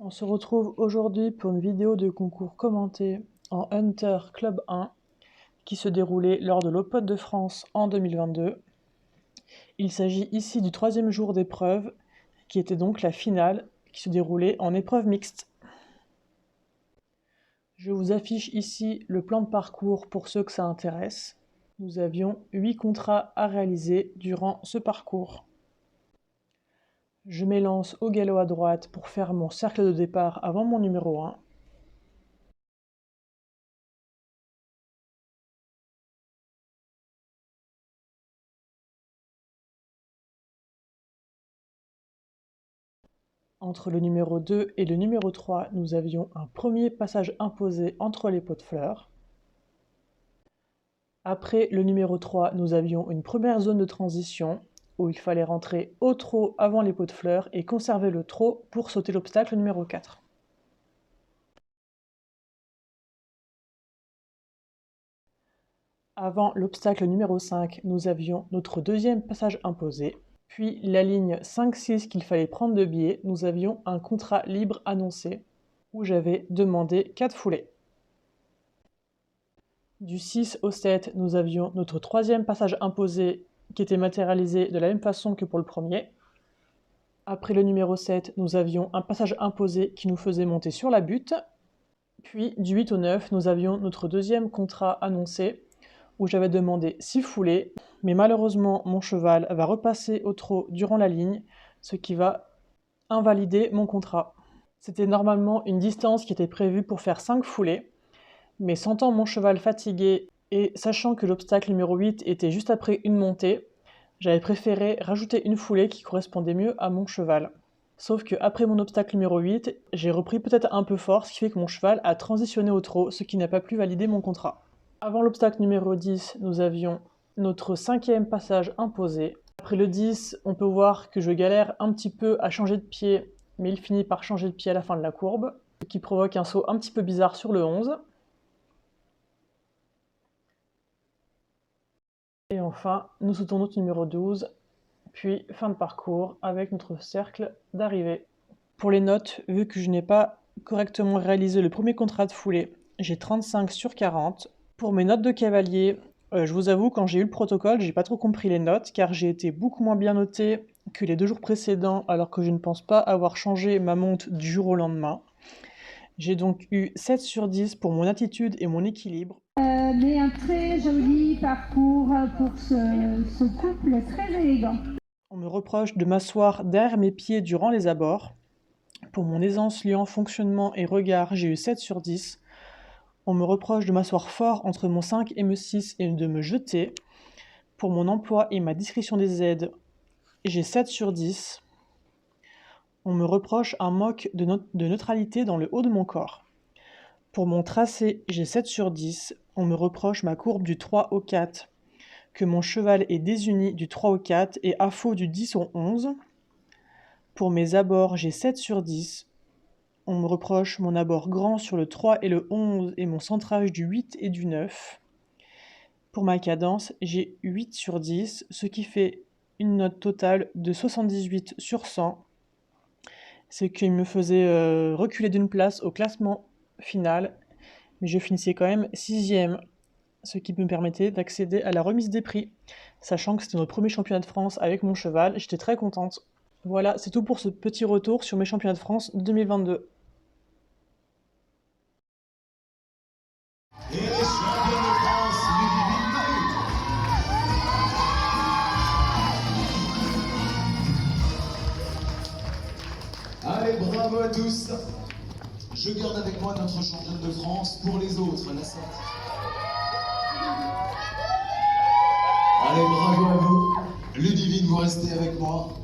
On se retrouve aujourd'hui pour une vidéo de concours commenté en Hunter Club 1 qui se déroulait lors de l'Open de France en 2022. Il s'agit ici du 3e jour d'épreuve qui était donc la finale qui se déroulait en épreuve mixte. Je vous affiche ici le plan de parcours pour ceux que ça intéresse. Nous avions 8 contrats à réaliser durant ce parcours. Je m'élance au galop à droite pour faire mon cercle de départ avant mon numéro 1. Entre le numéro 2 et le numéro 3, nous avions un premier passage imposé entre les pots de fleurs. Après le numéro 3, nous avions une première zone de transition où il fallait rentrer au trot avant les pots de fleurs et conserver le trot pour sauter l'obstacle numéro 4. Avant l'obstacle numéro 5, nous avions notre deuxième passage imposé. Puis la ligne 5-6 qu'il fallait prendre de biais, nous avions un contrat libre annoncé où j'avais demandé 4 foulées. Du 6 au 7, nous avions notre troisième passage imposé qui était matérialisé de la même façon que pour le premier. Après le numéro 7, nous avions un passage imposé qui nous faisait monter sur la butte. Puis du 8 au 9, nous avions notre deuxième contrat annoncé où j'avais demandé 6 foulées, mais malheureusement mon cheval va repasser au trot durant la ligne, ce qui va invalider mon contrat. C'était normalement une distance qui était prévue pour faire 5 foulées, mais sentant mon cheval fatigué et sachant que l'obstacle numéro 8 était juste après une montée, j'avais préféré rajouter une foulée qui correspondait mieux à mon cheval. Sauf que après mon obstacle numéro 8, j'ai repris peut-être un peu fort, ce qui fait que mon cheval a transitionné au trot, ce qui n'a pas pu valider mon contrat. Avant l'obstacle numéro 10, nous avions notre cinquième passage imposé. Après le 10, on peut voir que je galère un petit peu à changer de pied, mais il finit par changer de pied à la fin de la courbe, ce qui provoque un saut un petit peu bizarre sur le 11. Et enfin, nous sautons notre numéro 12, puis fin de parcours avec notre cercle d'arrivée. Pour les notes, vu que je n'ai pas correctement réalisé le premier contrat de foulée, j'ai 35 sur 40. Pour mes notes de cavalier, je vous avoue, quand j'ai eu le protocole, j'ai pas trop compris les notes, car j'ai été beaucoup moins bien noté que les 2 jours précédents, alors que je ne pense pas avoir changé ma monte du jour au lendemain. J'ai donc eu 7 sur 10 pour mon attitude et mon équilibre. Mais un très joli parcours pour ce couple très élégant. On me reproche de m'asseoir derrière mes pieds durant les abords. Pour mon aisance liant fonctionnement et regard, j'ai eu 7 sur 10. On me reproche de m'asseoir fort entre mon 5 et mon 6 et de me jeter. Pour mon emploi et ma discrétion des aides, j'ai 7 sur 10. On me reproche un moque de neutralité dans le haut de mon corps. Pour mon tracé, j'ai 7 sur 10. On me reproche ma courbe du 3 au 4, que mon cheval est désuni du 3 au 4 et à faux du 10 au 11. Pour mes abords, j'ai 7 sur 10. On me reproche mon abord grand sur le 3 et le 11 et mon centrage du 8 et du 9. Pour ma cadence, j'ai 8 sur 10, ce qui fait une note totale de 78 sur 100. Ce qui me faisait reculer d'une place au classement final, mais je finissais quand même 6e, ce qui me permettait d'accéder à la remise des prix. Sachant que c'était notre premier championnat de France avec mon cheval, j'étais très contente. Voilà, c'est tout pour ce petit retour sur mes championnats de France 2022. Et les champions de France, allez, bravo à tous. Je garde avec moi notre championne de France pour les autres, la sortie. Allez, bravo à vous. Ludivine, vous restez avec moi.